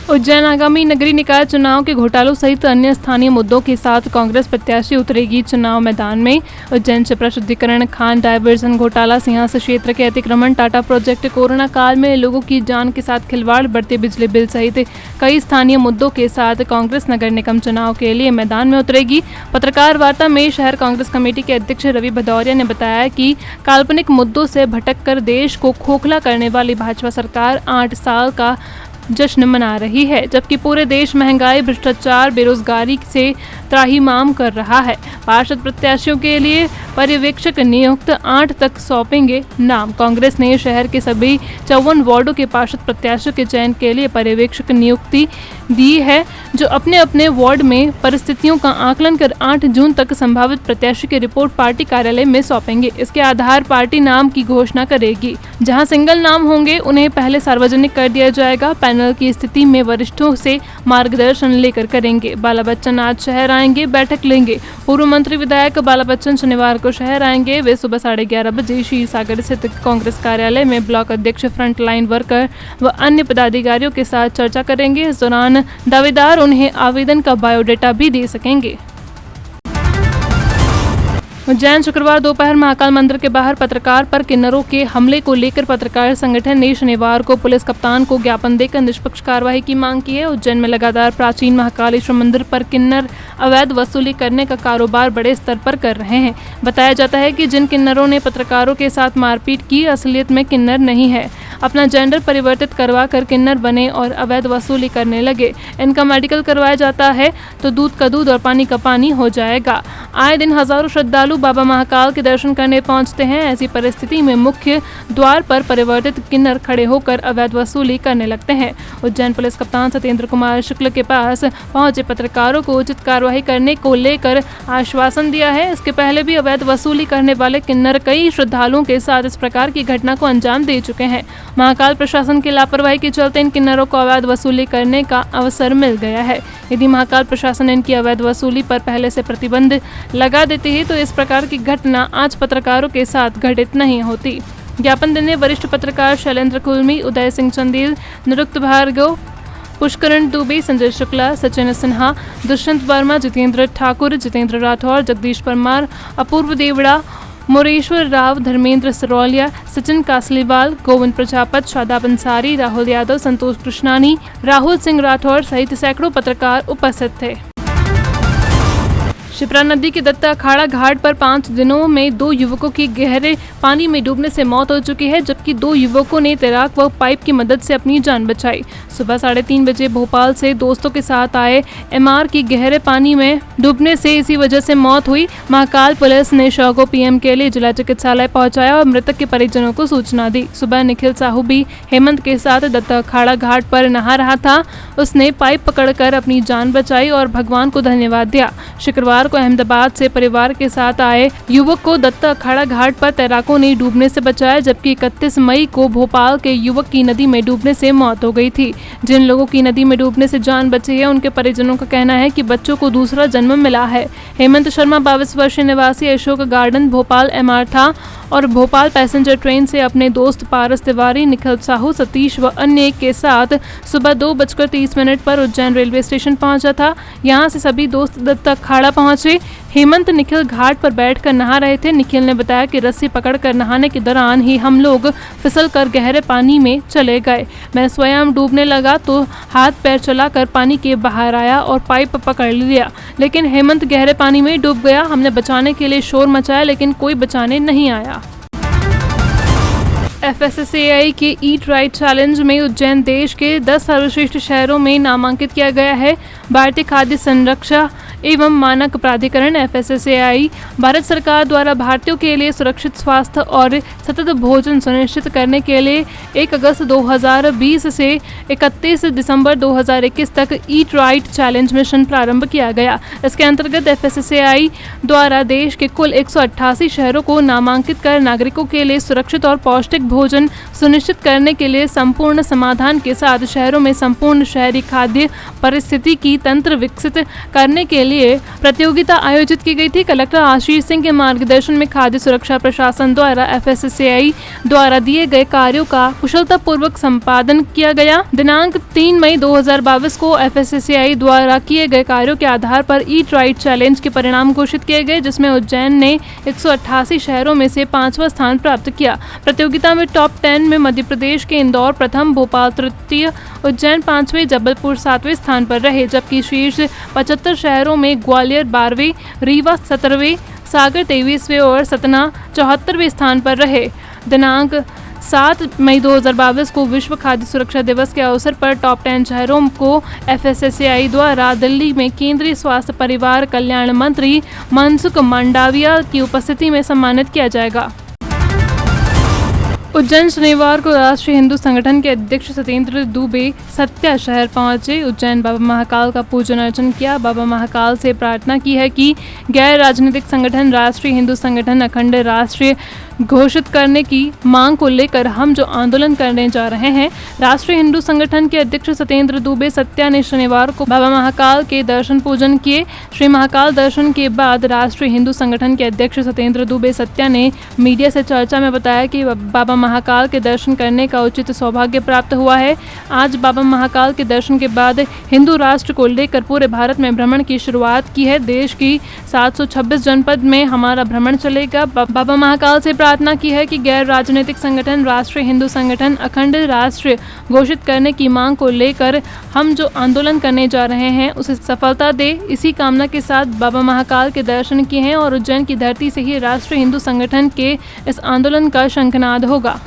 उज्जैन आगामी नगरीय निकाय चुनाव के घोटालों सहित अन्य स्थानीय मुद्दों के साथ कांग्रेस प्रत्याशी उतरेगी चुनाव मैदान में। उज्जैन शिप्रा शुद्धिकरण, खान डायवर्जन घोटाला, सिंहास क्षेत्र के अतिक्रमण, टाटा प्रोजेक्ट, कोरोना काल में लोगों की जान के साथ खिलवाड़, बढ़ते बिजली बिल सहित कई स्थानीय मुद्दों के साथ कांग्रेस नगर निगम चुनाव के लिए मैदान में उतरेगी। पत्रकार वार्ता में शहर कांग्रेस कमेटी के अध्यक्ष रवि भदौरिया ने बताया कि काल्पनिक मुद्दों से भटक कर देश को खोखला करने वाली भाजपा सरकार 8 साल का जश्न मना रही है, जबकि पूरे देश महंगाई, भ्रष्टाचार, बेरोजगारी से त्राहिमाम कर रहा है। पार्षद प्रत्याशियों के लिए पर्यवेक्षक नियुक्त 8 तक सौंपेंगे नाम। कांग्रेस ने शहर के सभी 54 वार्डों के पार्षद प्रत्याशियों के चयन के लिए पर्यवेक्षक नियुक्ति दी है, जो अपने अपने वार्ड में परिस्थितियों का आकलन कर 8 जून तक संभावित प्रत्याशी की रिपोर्ट पार्टी कार्यालय में सौंपेंगे। इसके आधार पार्टी नाम की घोषणा करेगी। जहां सिंगल नाम होंगे उन्हें पहले सार्वजनिक कर दिया जाएगा। पैनल की स्थिति में वरिष्ठों से मार्गदर्शन लेकर करेंगे। बाला बच्चन आज शहर आएंगे, बैठक लेंगे। पूर्व मंत्री विधायक बाला बच्चन शनिवार को शहर आएंगे। वे सुबह 11:30 बजे क्षीरसागर स्थित कांग्रेस कार्यालय में ब्लॉक अध्यक्ष, फ्रंट लाइन वर्कर व अन्य पदाधिकारियों के साथ चर्चा करेंगे। इस दौरान दावेदार उन्हें आवेदन का बायोडाटा भी दे सकेंगे। उज्जैन शुक्रवार दोपहर महाकाल मंदिर के बाहर पत्रकार पर किन्नरों के हमले को लेकर पत्रकार संगठन ने शनिवार को पुलिस कप्तान को ज्ञापन देकर निष्पक्ष कार्रवाई की मांग की है। उज्जैन में लगातार प्राचीन महाकालेश्वर मंदिर पर किन्नर अवैध वसूली करने का कारोबार बड़े स्तर पर कर रहे हैं। बताया जाता है कि जिन किन्नरों ने पत्रकारों के साथ मारपीट की असलियत में किन्नर नहीं है, अपना जेंडर परिवर्तित करवा कर किन्नर बने और अवैध वसूली करने लगे। इनका मेडिकल करवाया जाता है तो दूध का दूध और पानी का पानी हो जाएगा। आए दिन हजारों श्रद्धालु बाबा महाकाल के दर्शन करने पहुंचते हैं। ऐसी परिस्थिति में मुख्य द्वार पर परिवर्तित किन्नर खड़े होकर अवैध वसूली करने लगते हैं। उज्जैन पुलिस कप्तान सत्येंद्र कुमार शुक्ल के पास पहुंचे पत्रकारों को उचित कार्रवाई करने को लेकर आश्वासन दिया है। इसके पहले भी अवैध वसूली करने वाले किन्नर कई श्रद्धालुओं के साथ इस प्रकार की घटना को अंजाम दे चुके हैं। महाकाल प्रशासन की लापरवाही के चलते इन किन्नरों को अवैध वसूली करने का अवसर मिल गया है। यदि महाकाल प्रशासन इनकी अवैध वसूली पर पहले से प्रतिबंध लगा देती है तो इस प्रकार की घटना आज पत्रकारों के साथ घटित नहीं होती। ज्ञापन देने वरिष्ठ पत्रकार शैलेंद्र कुलमी, उदय सिंह चंदेल, निरुक्त भार्गव, पुष्करण दुबे, संजय शुक्ला, सचिन सिन्हा, दुष्यंत वर्मा, जितेंद्र ठाकुर, जितेंद्र राठौर, जगदीश परमार, अपूर्व देवड़ा, मोरेश्वर राव, धर्मेंद्र सिरौलिया, सचिन कासलीवाल, गोविंद प्रजापत, शादाब अंसारी, राहुल यादव, संतोष कृष्णानी, राहुल सिंह राठौर सहित सैकड़ों पत्रकार उपस्थित थे। शिप्रा नदी के दत्ता अखाड़ा घाट पर 5 दिनों में 2 युवकों की गहरे पानी में डूबने से मौत हो चुकी है, जबकि 2 युवकों ने तैराक व पाइप की मदद से अपनी जान बचाई। सुबह 3:30 बजे भोपाल से दोस्तों के साथ आए एमआर की गहरे पानी में डूबने से इसी वजह से मौत हुई। महाकाल पुलिस ने शव को पीएम के लिए जिला चिकित्सालय पहुंचाया और मृतक के परिजनों को सूचना दी। सुबह निखिल साहू भी हेमंत के साथ दत्ता अखाड़ा घाट पर नहा रहा था। उसने पाइप पकड़कर अपनी जान बचाई और भगवान को धन्यवाद दिया। शुक्रवार को अहमदाबाद से परिवार के साथ आए युवक को दत्ता अखाड़ा घाट पर तैराकों ने डूबने से बचाया, जबकि 31 मई को भोपाल के युवक की नदी में डूबने से मौत हो गई थी। जिन लोगों की नदी में डूबने से जान बची है उनके परिजनों का कहना है कि बच्चों को दूसरा जन्म मिला है। हेमंत शर्मा 22 वर्षीय निवासी अशोक गार्डन भोपाल एमआर था और भोपाल पैसेंजर ट्रेन से अपने दोस्त पारस तिवारी, निखिल साहू, सतीश व अन्य के साथ सुबह 2:30 पर उज्जैन रेलवे स्टेशन पहुंचा था। यहां से सभी दोस्त दत्ता अखाड़ा पहुंचे। हेमंत निखिल घाट पर बैठकर नहा रहे थे। निखिल ने बताया कि रस्सी पकड़कर नहाने के दौरान ही हम लोग फिसलकर गहरे पानी में चले गए। मैं स्वयं डूबने लगा तो हाथ पैर चलाकर पानी के बाहर आया और पाइप पकड़ लिया, लेकिन हेमंत गहरे पानी में डूब गया। हमने बचाने के लिए शोर मचाया लेकिन कोई बचाने नहीं आया। FSSAI के ईट राइट चैलेंज में उज्जैन देश के 10 सर्वश्रेष्ठ शहरों में नामांकित किया गया है। भारतीय खाद्य संरक्षा एवं मानक प्राधिकरण FSSAI भारत सरकार द्वारा भारतीयों के लिए सुरक्षित स्वास्थ्य और सतत भोजन सुनिश्चित करने के लिए 1 अगस्त 2020 से 31 दिसंबर 2021 तक ईट राइट चैलेंज मिशन प्रारंभ किया गया। इसके अंतर्गत FSSAI द्वारा देश के कुल 188 शहरों को नामांकित कर नागरिकों के लिए सुरक्षित और पौष्टिक भोजन सुनिश्चित करने के लिए संपूर्ण समाधान के साथ शहरों में संपूर्ण शहरी खाद्य परिस्थिति की तंत्र विकसित करने के लिए प्रतियोगिता आयोजित की गई थी। कलेक्टर आशीष सिंह के मार्गदर्शन में खाद्य सुरक्षा प्रशासन द्वारा FSSAI द्वारा दिए गए कार्यों का कुशलतापूर्वक संपादन किया गया। दिनांक 3 मई 2022 को FSSAI द्वारा किए गए कार्यों के आधार पर ईट राइट चैलेंज के परिणाम घोषित किए गए, जिसमें उज्जैन ने 188 शहरों में से 5वां स्थान प्राप्त किया। प्रतियोगिता में टॉप 10 में मध्य प्रदेश के इंदौर प्रथम, भोपाल तृतीय, उज्जैन 5वें, जबलपुर 7वें स्थान पर रहे, जबकि शीर्ष 75 शहरों में ग्वालियर 12वें, रीवा 17वें, सागर 23वें और सतना 74वें स्थान पर रहे। दिनांक 7 मई 2022 को विश्व खाद्य सुरक्षा दिवस के अवसर पर टॉप 10 शहरों को FSSAI द्वारा दिल्ली में केंद्रीय स्वास्थ्य परिवार कल्याण मंत्री मनसुख मांडविया की उपस्थिति में सम्मानित किया जाएगा। उज्जैन शनिवार को राष्ट्रीय हिंदू संगठन के अध्यक्ष सत्येंद्र दुबे सत्या शहर पहुंचे। उज्जैन बाबा महाकाल का पूजन अर्चन किया। बाबा महाकाल से प्रार्थना की है कि गैर राजनीतिक संगठन राष्ट्रीय हिंदू संगठन अखंड राष्ट्रीय घोषित करने की मांग को लेकर हम जो आंदोलन करने जा रहे हैं। राष्ट्रीय हिंदू संगठन के अध्यक्ष सत्येंद्र दुबे सत्या ने शनिवार को बाबा महाकाल के दर्शन पूजन किए। श्री महाकाल दर्शन के बाद राष्ट्रीय हिंदू संगठन के अध्यक्ष सत्येंद्र दुबे सत्या ने मीडिया से चर्चा में बताया कि बाबा महाकाल के दर्शन करने का उचित सौभाग्य प्राप्त हुआ है। आज बाबा महाकाल के दर्शन के बाद हिंदू राष्ट्र को लेकर पूरे भारत में भ्रमण की शुरुआत की है। देश की 726 जनपद में हमारा भ्रमण चलेगा। बाबा महाकाल से प्रार्थना की है कि गैर राजनीतिक संगठन राष्ट्रीय हिंदू संगठन अखंड राष्ट्र घोषित करने की मांग को लेकर हम जो आंदोलन करने जा रहे हैं उसे सफलता दे। इसी कामना के साथ बाबा महाकाल के दर्शन किए हैं और उज्जैन की धरती से ही राष्ट्रीय हिंदू संगठन के इस आंदोलन का शंखनाद होगा।